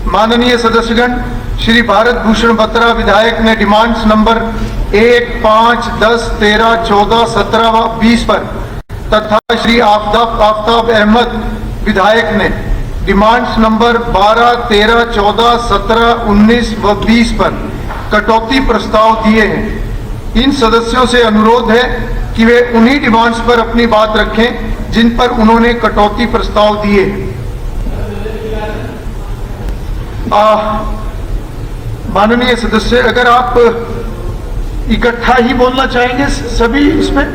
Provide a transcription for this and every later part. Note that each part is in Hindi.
माननीय सदस्यगण, श्री भारत भूषण बत्रा विधायक ने डिमांड्स नंबर 1, 5, 10, 13, 14, 17 व 20 पर तथा श्री आफ्ताब अहमद विधायक ने डिमांड्स नंबर 12, 13, 14, 17, 19 व 20 पर कटौती प्रस्ताव दिए हैं। इन सदस्यों से अनुरोध है कि वे उन्हीं डिमांड्स पर अपनी बात रखें जिन पर उन्होंने कटौती प्रस्ताव दिए हैं। माननीय सदस्य, अगर आप इकट्ठा ही बोलना चाहेंगे सभी इसमें।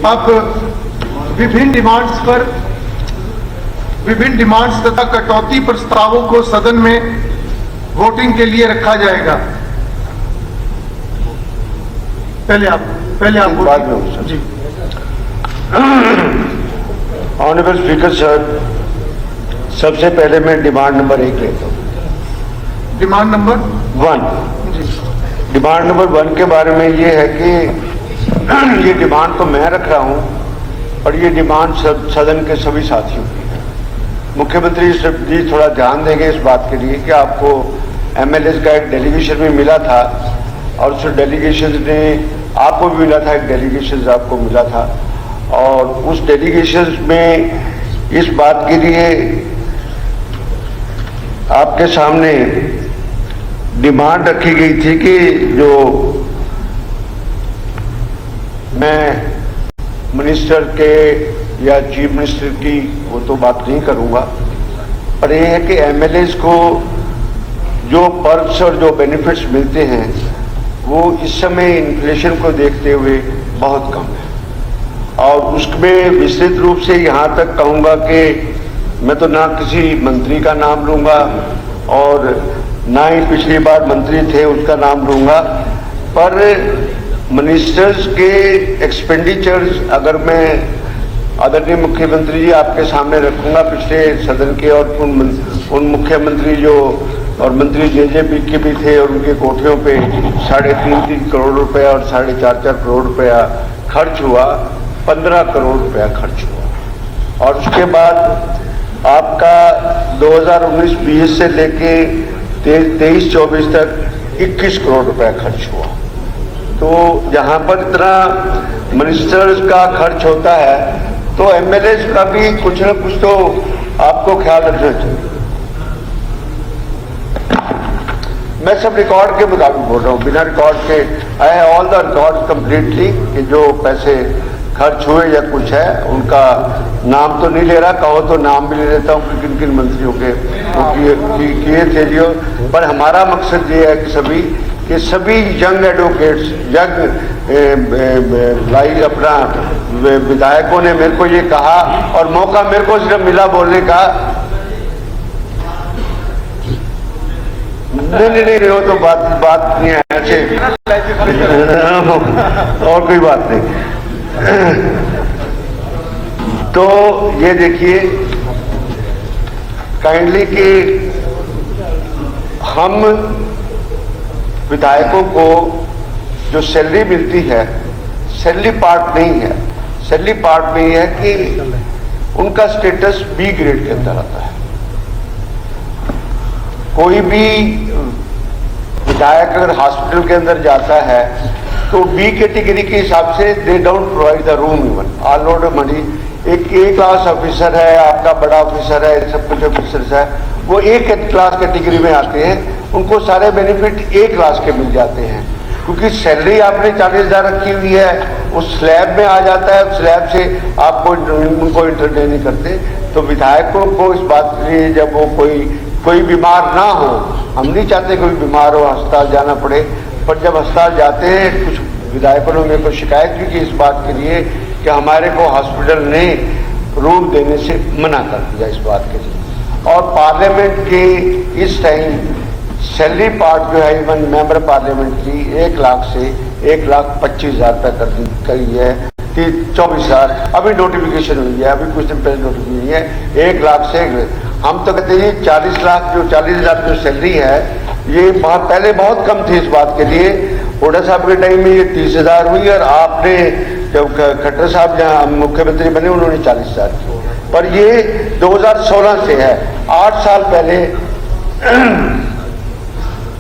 आप विभिन्न डिमांड्स तथा कटौती प्रस्तावों को सदन में वोटिंग के लिए रखा जाएगा। पहले आप बाद में जी। ऑनरेबल स्पीकर सर, सबसे पहले मैं डिमांड नंबर 1 लेता हूँ। डिमांड नंबर 1 जी। डिमांड नंबर 1 के बारे में ये है कि ये डिमांड तो मैं रख रहा हूँ और ये डिमांड सदन के सभी साथियों की है। मुख्यमंत्री जी थोड़ा ध्यान देंगे इस बात के लिए कि आपको एमएलए का एक डेलीगेशन में मिला था और उस डेलीगेशन ने आपको भी मिला था, एक डेलीगेशन आपको मिला था और उस डेलीगेशन में इस बात के लिए आपके सामने डिमांड रखी गई थी कि जो मैं मिनिस्टर के या चीफ मिनिस्टर की वो तो बात नहीं करूंगा, पर यह है कि एमएलएज को जो पर्क्स और जो बेनिफिट्स मिलते हैं वो इस समय इन्फ्लेशन को देखते हुए बहुत कम है। और उसमें विस्तृत रूप से यहाँ तक कहूँगा कि मैं तो ना किसी मंत्री का नाम लूँगा और ना ही पिछली बार मंत्री थे उसका नाम लूँगा, पर मिनिस्टर्स के एक्सपेंडिचर्स अगर मैं आदरणीय मुख्यमंत्री जी आपके सामने रखूँगा पिछले सदन के और उन मुख्यमंत्री जो और मंत्री जेजेपी के भी थे और उनके कोठियों पे 3.5 करोड़ रुपया और 4.5 करोड़ रुपया खर्च हुआ, 15 करोड़ रुपया खर्च हुआ। और उसके बाद आपका 2019-20 से लेके 23-24 तक 21 करोड़ रुपया खर्च हुआ। तो जहाँ पर इतना मिनिस्टर्स का खर्च होता है तो एमएलए का भी कुछ न कुछ तो आपको ख्याल रखना चाहिए। मैं सब रिकॉर्ड के मुताबिक बोल रहा हूँ, बिना रिकॉर्ड के। I have all the record completely कि जो पैसे खर्च हुए या कुछ है उनका नाम तो नहीं ले रहा, कहो तो नाम भी ले लेता हूँ कि किन किन मंत्रियों के किए थे जो। पर हमारा मकसद ये है कि सभी यंग एडवोकेट्स, यंग लाइक अपना विधायकों ने मेरे को ये कहा और मौका मेरे को सिर्फ मिला बोलने का। नहीं वो तो बात नहीं है ऐसे और कोई बात नहीं। तो ये देखिए काइंडली कि हम विधायकों को जो सैलरी मिलती है, सैलरी पार्ट नहीं है, सैलरी पार्ट में यह है कि उनका स्टेटस बी ग्रेड के अंदर आता है। कोई भी विधायक अगर हॉस्पिटल के अंदर जाता है तो बी कैटेगरी के हिसाब से they don't provide the room even all load money. एक ए क्लास ऑफिसर है, आपका बड़ा ऑफिसर है, सब कुछ ऑफिसर्स है, वो एक क्लास कैटेगरी में आते हैं, उनको सारे बेनिफिट ए क्लास के मिल जाते हैं क्योंकि सैलरी आपने 40,000 रखी हुई है, उस स्लैब में आ जाता है, उस स्लैब से आपको उनको इंटरटेन नहीं करते। तो विधायकों को इस बात के लिए जब वो कोई बीमार ना हो, हम नहीं चाहते कोई बीमार हो अस्पताल जाना पड़े, पर जब अस्पताल जाते हैं कुछ विधायकों ने मेरे को शिकायत भी की इस बात के लिए कि हमारे को हॉस्पिटल ने रूम देने से मना कर दिया इस बात के लिए। और पार्लियामेंट के इस टाइम सैलरी पार्ट जो है इवन मेंबर पार्लियामेंट की 1 लाख से 1,25,000 तक कर दी गई है, 24,000 अभी नोटिफिकेशन हुई है, अभी कुछ दिन पहले नोटिफिकेशन हुई है। 1 लाख से हम तो कहते हैं 40,000 जो सैलरी है ये पहले बहुत कम थी इस बात के लिए। हुड्डा साहब के टाइम में ये 30,000 हुई और आपने जब खट्टर साहब जहाँ मुख्यमंत्री बने उन्होंने 40,000 की, पर ये 2016 से है, 8 साल पहले।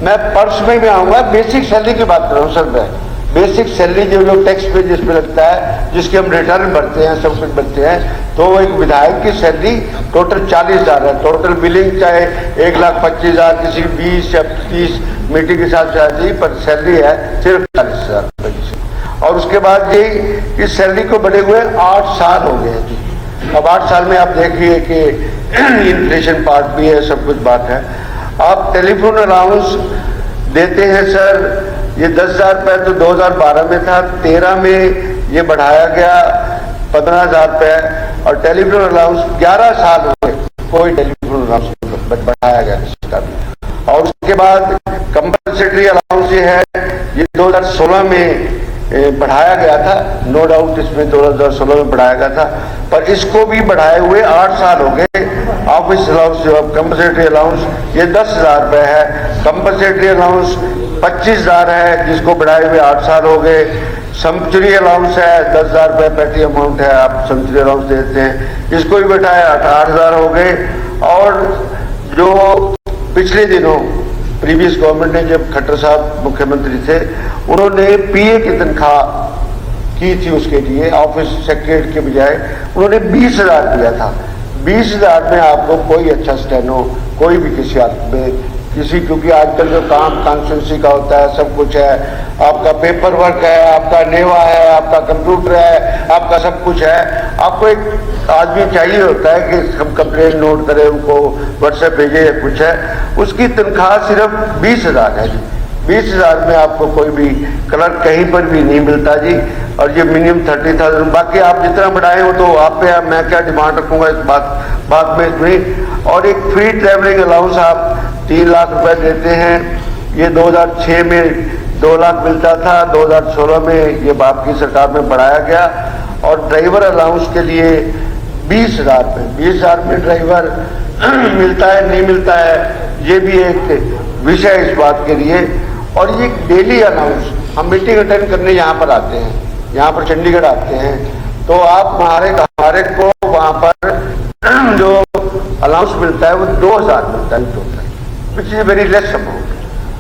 मैं पर्स में भी आऊंगा, बेसिक सैलरी की बात कर रहा हूँ सर। मैं बेसिक सैलरी जो टैक्स पे जिसमें लगता है, जिसके हम रिटर्न भरते हैं, सब कुछ भरते हैं, तो एक विधायक की सैलरी टोटल 40,000 है। टोटल बिलिंग चाहे 1,25,000, किसी 20 या 30 मीटिंग के साथ जाती है, पर सैलरी है सिर्फ 40,000 रुपये की। और उसके बाद ये इस सैलरी को बढ़े हुए 8 साल हो गए जी। अब 8 साल में आप देखिए कि इन्फ्लेशन पार्ट भी है, सब कुछ बात है। आप टेलीफोन अलाउंस देते हैं सर, ये 10,000 रुपये तो 2012 में था, 13 में ये बढ़ाया गया 15,000 रुपये, और टेलीफोन अलाउंस 11 साल हो गए कोई टेलीफोन अलाउंस बढ़ाया गया किसी का भी। और उसके बाद कंपल्सरी अलाउंस ये है, ये 2016 में बढ़ाया गया था, नो डाउट इसमें 2016 में बढ़ाया गया था, पर इसको भी बढ़ाए हुए 8 साल हो गए। ऑफिस अलाउंस जो कंपल्सरी अलाउंस ये 10,000 रुपये है, कंपल्सरी अलाउंस 25,000 है, जिसको बढ़ाए हुए 8 साल हो गए। सेंचुरी अलाउंस है 10,000 रुपये पेटी अमाउंट है, आप सेंचुरी अलाउंस देते हैं, इसको भी बढ़ाया 8,000 हो गए। और जो पिछले दिनों प्रीवियस गवर्नमेंट ने, जब खट्टर साहब मुख्यमंत्री थे, उन्होंने पीए की तनख्वाह की थी, उसके लिए ऑफिस सेक्रेटरी के बजाय उन्होंने 20,000 दिया था। 20,000 में आपको कोई अच्छा स्टेनो, कोई भी किसी हालत में किसी, क्योंकि आजकल जो काम कॉन्स्टिट्यूंसी का होता है, सब कुछ है, आपका पेपर वर्क है, आपका नेवा है, आपका कंप्यूटर है, आपका सब कुछ है। आपको एक आदमी चाहिए होता है कि हम कंप्लेन नोट करें, उनको व्हाट्सएप भेजे या कुछ है, उसकी तनख्वाह सिर्फ 20,000 है जी। 20,000 में आपको कोई भी क्लर्क कहीं पर भी नहीं मिलता जी। और ये मिनिमम 30,000, बाकी आप जितना बढ़ाए हो तो आप पे, मैं क्या डिमांड रखूंगा इस बात में इसमें। और एक फ्री ट्रैवलिंग अलाउंस आप 3 लाख रुपए देते हैं, ये 2006 में 2 लाख मिलता था, 2016 में ये आपकी सरकार में बढ़ाया गया। और ड्राइवर अलाउंस के लिए 20,000 रुपये, 20,000 में ड्राइवर मिलता है नहीं मिलता है, ये भी एक विषय इस बात के लिए। और ये डेली अलाउंस, हम मीटिंग अटेंड करने यहाँ पर आते हैं, यहाँ पर चंडीगढ़ आते हैं, तो आप हमारे को वहाँ पर जो अलाउंस मिलता है वो 2,000 मिलता है total, which is very less amount.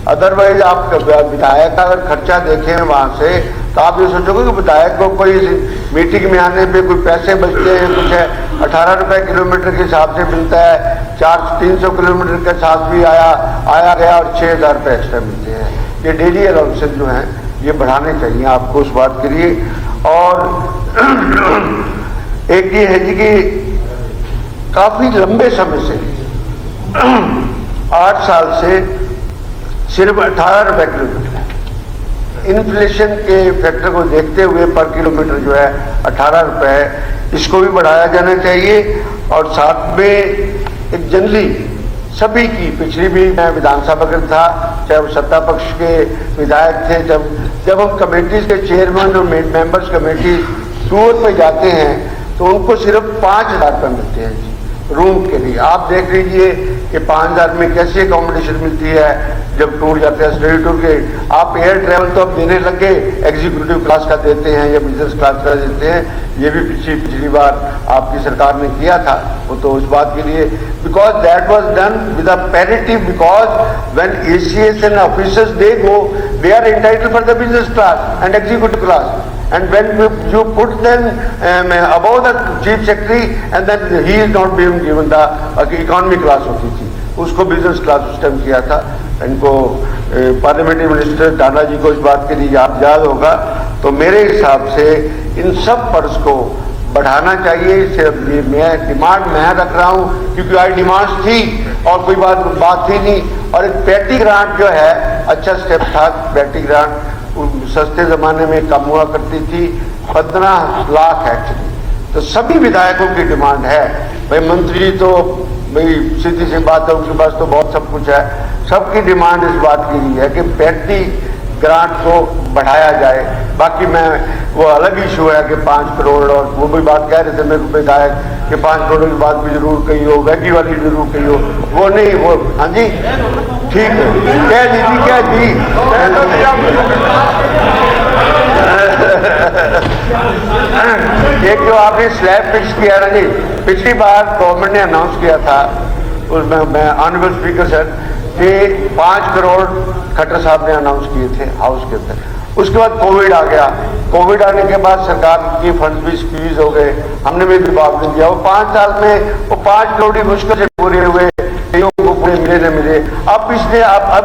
Otherwise आप विधायक का अगर खर्चा देखें वहाँ से, तो आप ये सोचोगे कि विधायक को कोई मीटिंग में आने पे कोई पैसे बचते हैं, कुछ है। 18 रुपये किलोमीटर के हिसाब से मिलता है, 300 किलोमीटर के साथ भी आया गया, और 6,000 रुपये एक्स्ट्रा मिलते हैं। ये डेली अलाउंसेज जो हैं ये बढ़ाने चाहिए आपको उस बात के लिए। और एक ये है जी कि काफी लंबे समय से 8 साल से सिर्फ 18 रुपये किलोमीटर, इन्फ्लेशन के फैक्टर को देखते हुए पर किलोमीटर जो है 18 रुपये है, इसको भी बढ़ाया जाना चाहिए। और साथ में एक जनरली सभी की, पिछली भी मैं विधानसभा में था, चाहे वो सत्ता पक्ष के विधायक थे, जब हम कमेटीज के चेयरमैन और मेंबर्स कमेटी टूर पर जाते हैं तो उनको सिर्फ 5,000 रुपये मिलते हैं रूम के लिए। आप देख लीजिए कि 5,000 में कैसी अकोमोडेशन मिलती है जब टूर जाते हैं, स्टडी टूर के। आप एयर ट्रैवल तो अब देने लगे, एग्जीक्यूटिव क्लास का देते हैं या बिजनेस क्लास का देते हैं, ये भी पिछली बार आपकी सरकार ने किया था। वो तो उस बात के लिए, because that was done with a parity, because when ACS and officers they go, they are entitled for the business class and executive class, and when you put them above the chief secretary, and then he is not being given the economy class होती थी, उसको बिजनेस क्लास सिस्टम किया था। इनको पार्लियामेंट्री मिनिस्टर दाना जी को इस बात के लिए याद होगा। तो मेरे हिसाब से इन सब पर्स को बढ़ाना चाहिए। सिर्फ मैं डिमांड मैं रख रहा हूँ क्योंकि आई डिमांड्स थी और कोई बात थी नहीं। और एक पैटी ग्रांट जो है अच्छा स्टेप था। पैटी ग्रांट सस्ते जमाने में कम हुआ करती थी, 15 लाख एक्चुअली। तो सभी विधायकों की डिमांड है भाई, मंत्री तो भाई सीधी सी बात है, उनके पास तो बहुत सब कुछ है। सबकी डिमांड इस बात की ही है कि पैटी ग्रांट को बढ़ाया जाए। बाकी मैं वो अलग इशू है कि 5 करोड़, और वो भी बात कह रहे थे मेरे विधायक कि 5 करोड़ की बात भी जरूर कही हो, वैगी वाली जरूर कही हो, वो नहीं, वो हाँ जी ठीक है, कह दीजिए क्या जी एक जो आपने स्लैब फिक्स किया ना जी, पिछली बार गवर्नमेंट ने अनाउंस किया था, उसमें मैं ऑनरेबल स्पीकर सर, कि 5 करोड़ खट्टर साहब ने अनाउंस किए थे हाउस के अंदर। उसके बाद कोविड आ गया, कोविड आने के बाद सरकार की फंड भी स्क्वीज हो गए, हमने भी जवाब नहीं दिया। वो 5 साल में वो 5 करोड़ ही मुश्किल से पूरे हुए, कईयों को पूरे मिले न मिले। अब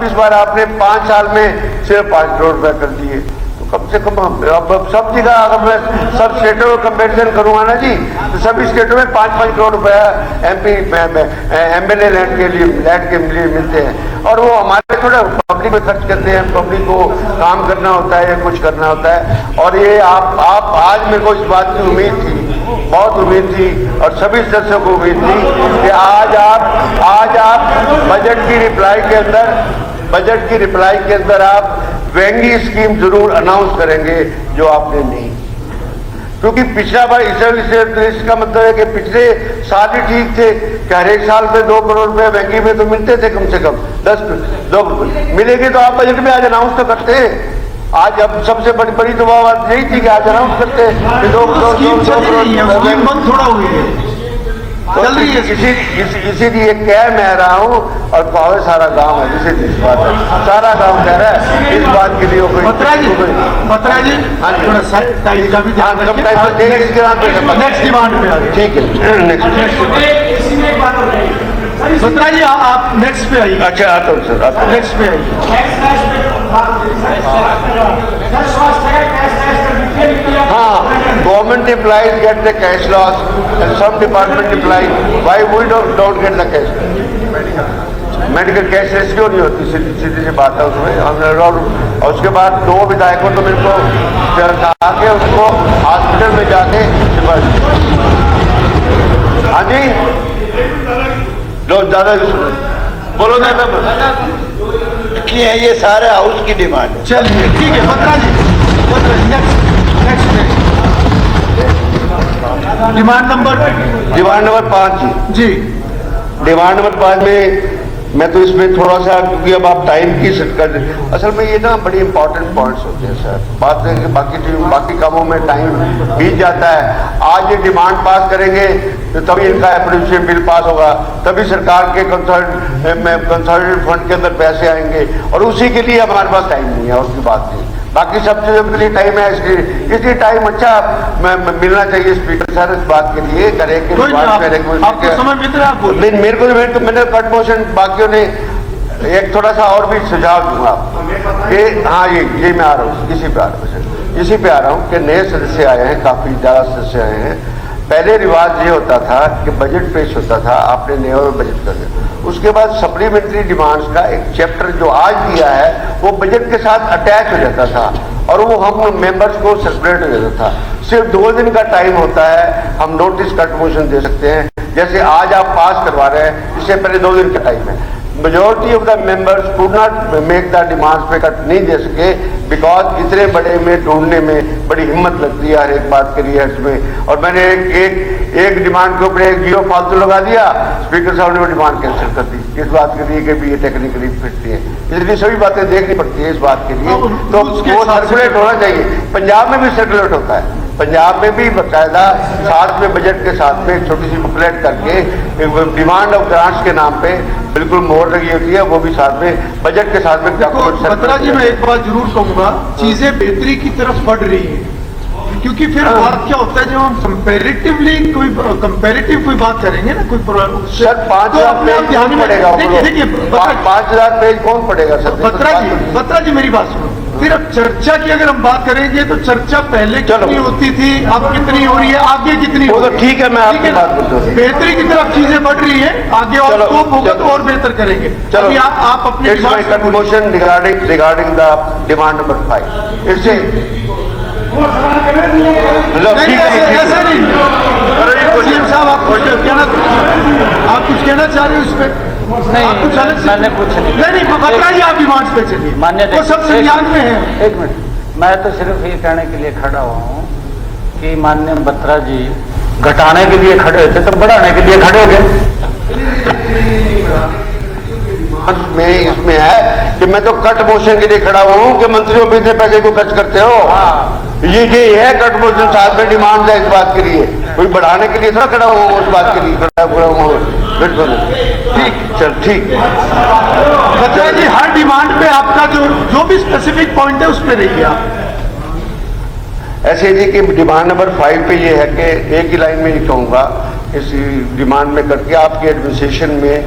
इस बार आपने 5 साल में सिर्फ 5 करोड़ रुपए कर दिए, तो कम से कम अब सब जगह अगर मैं सब स्टेटों में कंपेरिजन करूंगा ना जी, तो सभी स्टेटों में 5-5 करोड़ रुपया MLA लैंड के लिए मिलते हैं। और वो हमारे थोड़ा पब्लिक में खर्च करते हैं, पब्लिक को काम करना होता है या कुछ करना होता है। और ये आप आज मेरे को इस बात की उम्मीद थी, बहुत उम्मीद थी, और सभी सदस्यों को उम्मीद थी कि आज आप बजट की रिप्लाई के अंदर आप वेंगी स्कीम जरूर अनाउंस करेंगे, जो आपने नहीं। क्योंकि पिछला बार इसका मतलब है कि पिछले साल ही ठीक थे कि हर एक साल में 2 करोड़ रुपए वेंगी में तो मिलते थे, कम से कम 2 मिलेगी तो आप बजट में आज अनाउंस तो करते। आज अब सबसे बड़ी तो बात यही थी कि आज अनाउंस करते कि 2 करोड़ थोड़ा हुई है, चल रही है। इसीलिए कह मैं रहा हूँ, और पावे सारा गांव है, जिसे इस बात है, सारा गांव कह रहा है इस बात के लिए। बत्रा जी हाँ जी, थोड़ा टाइम का भी ध्यान रखें। नेक्स्ट डिमांड पे आ गए, ठीक है, नेक्स्ट। बत्रा जी आप नेक्स्ट पे आइए। अच्छा, आता हूँ सर, आता हूँ। नेक्स्ट पे आइए। Government employees get the cash loss and some department employees, why we don't get the cash? Medical cash rescue नहीं होती, सीधी सी बात है उसमें। और उसके बाद 2 विधायकों तो मेरे को कहा के उसको हॉस्पिटल में जाके, हाँ जी, लोग ज्यादा बोलो ना, की है ये सारे हाउस की डिमांड। चलिए ठीक है, बत्रा जी नेक्स्ट डिमांड नंबर 5 जी। डिमांड नंबर 5 में मैं तो इसमें थोड़ा सा, क्योंकि अब आप टाइम की असल में ये ना बड़ी इंपॉर्टेंट पॉइंट्स होते हैं सर। बात है कि बाकी कामों में टाइम बीत जाता है। आज ये डिमांड पास करेंगे तो तभी इनका एप्रोप्रिएशन बिल पास होगा, तभी सरकार के कंसोलिडेटेड फंड के अंदर पैसे आएंगे, और उसी के लिए हमारे पास टाइम नहीं है, उसकी बात नहीं। बाकी सब चीजों के लिए टाइम है, इसलिए टाइम अच्छा मिलना चाहिए स्पीकर सर इस बात के लिए करें कि आपको समय मिल रहा है। मेरे को मैंने कट मोशन, बाकियों ने एक थोड़ा सा और भी सुझाव दूंगा कि हाँ, ये मैं आ रहा हूँ, इसी पे आ रहा हूँ कि नए सदस्य आए हैं, काफी ज्यादा सदस्य आए हैं। पहले रिवाज ये होता था कि बजट पेश होता था, आपने नए बजट कर दिया, उसके बाद सप्लीमेंट्री डिमांड्स का एक चैप्टर जो आज दिया है वो बजट के साथ अटैच हो जाता था, और वो हम मेंबर्स को सर्कुलेट हो जाता था। सिर्फ 2 दिन का टाइम होता है, हम नोटिस कट मोशन दे सकते हैं, जैसे आज आप पास करवा रहे हैं, इससे पहले 2 दिन का टाइम है। Majority of the members could not make the demands पे कट नहीं दे सके, बिकॉज इतने बड़े में ढूंढने में बड़ी हिम्मत लगती है हर एक बात के लिए में। और मैंने एक डिमांड के ऊपर 1 जीरो फालतू लगा दिया, स्पीकर साहब ने वो डिमांड कैंसिल कर दी, इस बात के लिए कि भी ये टेक्निकली फिटती है, इसलिए सभी बातें देखनी पड़ती है इस बात के लिए। तो वो सर्कुलेट होना चाहिए। पंजाब में भी सर्कुलेट होता है, पंजाब में भी बाकायदा साथ में बजट के साथ में छोटी सी बुकलेट करके डिमांड ऑफ ग्रांट्स के नाम पे बिल्कुल मोहर लगी होती है, वो भी साथ में बजट के साथ में। बत्रा जी, मैं एक बात जरूर कहूंगा, चीजें बेहतरी की तरफ बढ़ रही है, क्योंकि फिर बात क्या होता है, जब हम कंपेरेटिव कोई बात करेंगे ना, कोई सर 5,000 पेज ध्यान पड़ेगा, 5,000 पेज कौन पड़ेगा सर? बत्रा जी मेरी बात सुनो, फिर अब चर्चा की अगर हम बात करेंगे तो चर्चा पहले कितनी होती थी, अब कितनी हो रही है, आगे कितनी हो, तो ठीक है, मैं आपकी बात करता हूँ। बेहतरी की तरफ चीजें बढ़ रही है, आगे और स्कोप होगा तो और बेहतर करेंगे। चलो आप अपने motion regarding the demand number 5 इससे ऐसा नहीं साहब, आप कुछ कहना चाह रहे हो इस पे? नहीं, मैंने कुछ नहीं, बत्रा जी आप डिमांड्स पे चलिए, मान्य वो सब संज्ञान में है। 1 मिनट, मैं तो सिर्फ ये कहने के लिए खड़ा हुआ हूँ कि माननीय बत्रा जी घटाने के लिए खड़े थे तो बढ़ाने के लिए खड़े हो गए। में इसमें है कि मैं तो कट मोशन के लिए खड़ा हुआ हूँ कि मंत्रियों पे इतने पैसे को खर्च करते हो। ये है कटमोचन साहब में डिमांड है इस बात के लिए, कोई बढ़ाने के लिए थोड़ा खड़ा हो उस बात के लिए खड़ा हो। बिल्कुल ठीक, चल ठीक। बत्रा जी हर डिमांड पे आपका जो भी स्पेसिफिक पॉइंट है उस पर रहिए आप। ऐसे जी कि डिमांड नंबर 5 पे ये है कि एक ही लाइन में ही कहूँगा, इस डिमांड में करके आपके एडमिनिस्ट्रेशन में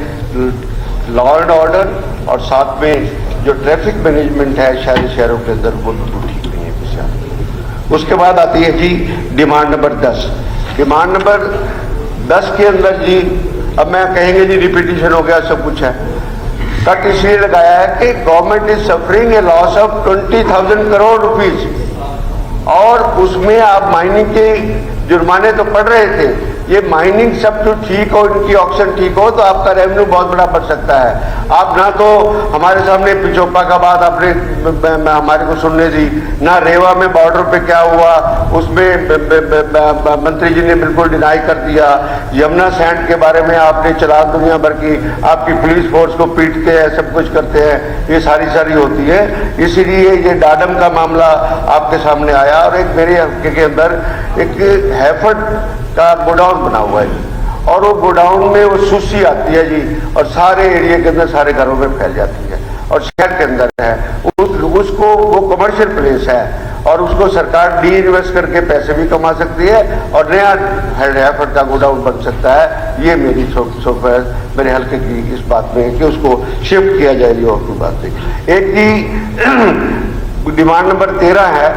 लॉ एंड ऑर्डर और साथ में जो ट्रैफिक मैनेजमेंट है शहरों के अंदर वो ठीक नहीं है कुछ। उसके बाद आती है जी डिमांड नंबर 10। डिमांड नंबर 10 के अंदर जी, अब मैं कहेंगे जी रिपीटिशन हो गया, सब कुछ है। कट इसलिए लगाया है कि government is suffering A loss of 20,000 crore rupees, और उसमें आप माइनिंग के जुर्माने तो पड़ रहे थे, ये माइनिंग सब जो ठीक हो, इनकी ऑक्शन ठीक हो तो आपका रेवेन्यू बहुत बड़ा बढ़ सकता है। आप ना तो हमारे सामने पिछोपा का बात आपने हमारे को सुनने दी, ना रेवा में बॉर्डर पे क्या हुआ उसमें मंत्री जी ने बिल्कुल डिनाई कर दिया। यमुना सैंड के बारे में आपने चला दुनिया भर की, आपकी पुलिस फोर्स को पीटते हैं, सब कुछ करते हैं, ये सारी होती है। इसीलिए ये डाडम का मामला आपके सामने आया, और एक मेरे हल्के के अंदर एक हैफर्ड का गोडाउन बना हुआ है, और वो गोडाउन में वो सुसी आती है जी, और सारे एरिया के अंदर सारे घरों में फैल जाती है, और शहर के अंदर है उसको, वो कमर्शियल प्लेस है, और उसको सरकार डी इन्वेस्ट करके पैसे भी कमा सकती है, और नया हैफर्ड का गोडाउन बन सकता है। ये मेरी सोच है मेरे हल्के की इस बात में कि उसको शिफ्ट किया जाए। और की बात है एक जी डिमांड नंबर 13 है,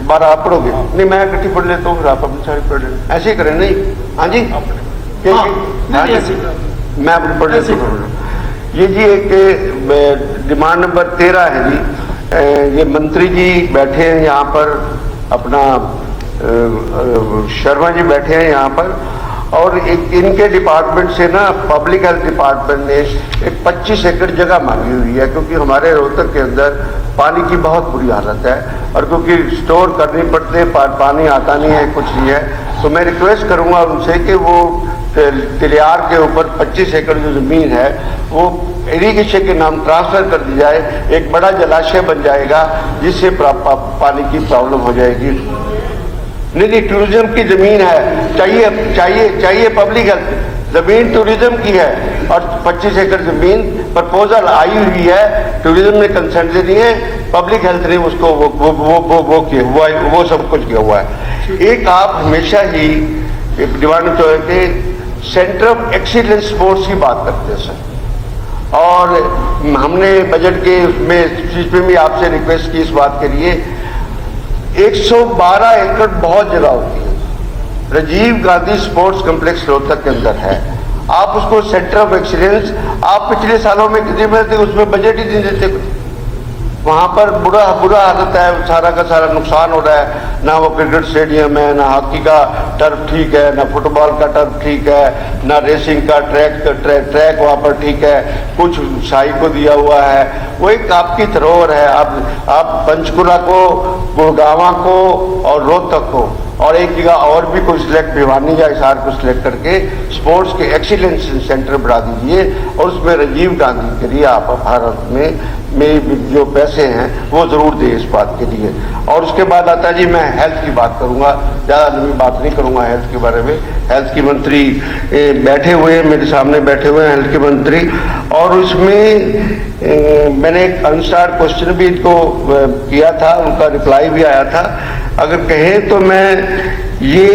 12 आप पढ़ोगे? नहीं, मैं इकट्ठी पढ़ लेता हूँ, फिर आप अपनी सारी पढ़ लेना, ऐसे ही करें। नहीं, हाँ जी, मैं अपनी पढ़ लेता हूँ। ये जी एक डिमांड नंबर 13 है जी, ये मंत्री जी बैठे हैं यहाँ पर, अपना शर्मा जी बैठे हैं यहाँ पर, और एक इनके डिपार्टमेंट से ना पब्लिक हेल्थ डिपार्टमेंट ने एक 25 एकड़ जगह मांगी हुई है, क्योंकि हमारे रोहतक के अंदर पानी की बहुत बुरी हालत है, और क्योंकि स्टोर करनी पड़ते पानी आता नहीं है, कुछ नहीं है। तो मैं रिक्वेस्ट करूंगा उनसे कि वो तिलियार के ऊपर 25 एकड़ जो जमीन है वो इरिगेशन के नाम ट्रांसफर कर दी जाए, एक बड़ा जलाशय बन जाएगा, जिससे पानी की प्रॉब्लम हो जाएगी। नहीं, टूरिज्म की जमीन है, चाहिए पब्लिक हेल्थ, जमीन टूरिज्म की है, और 25 एकड़ जमीन प्रपोजल आई हुई है, टूरिज्म ने कंसेंट दे दी है, पब्लिक हेल्थ ने उसको वो किया हुआ है, वो सब कुछ किया हुआ है। एक आप हमेशा ही डिमांड जो है कि सेंटर ऑफ एक्सीलेंस स्पोर्ट्स की बात करते हैं सर, और हमने बजट के उसमें चीज पे भी आपसे रिक्वेस्ट की इस बात के लिए। 112 एकड़ बहुत जगह होती है, राजीव गांधी स्पोर्ट्स कॉम्प्लेक्स रोहतक के अंदर है, आप उसको सेंटर ऑफ एक्सीलेंस, आप पिछले सालों में कितने में थे, उसमें बजट ही नहीं देते कुछ, वहां पर बुरा हालत है, सारा का सारा नुकसान हो रहा है, ना वो क्रिकेट स्टेडियम है, ना हॉकी का टर्फ ठीक है, ना फुटबॉल का टर्फ ठीक है, ना रेसिंग का ट्रैक वहां पर ठीक है, कुछ शाही को दिया हुआ है, वो एक आपकी धरोहर है। आप पंचकुला को, गुड़गांवा को और रोहतक को, और एक जगह और भी कोई सिलेक्ट, भिवानी या हिसार को सिलेक्ट करके स्पोर्ट्स के एक्सीलेंस सेंटर बढ़ा दीजिए, और उसमें राजीव गांधी के लिए आप भारत में जो पैसे हैं वो जरूर दे इस बात के लिए। और उसके बाद आता जी, मैं हेल्थ की बात करूंगा, ज़्यादा लंबी बात नहीं करूंगा हेल्थ के बारे में। हेल्थ की मंत्री बैठे हुए हैं, मेरे सामने बैठे हुए हैं हेल्थ के मंत्री, और उसमें मैंने एक अनस्टार्ड क्वेश्चन भी इनको किया था, उनका रिप्लाई भी आया था। अगर कहें तो मैं ये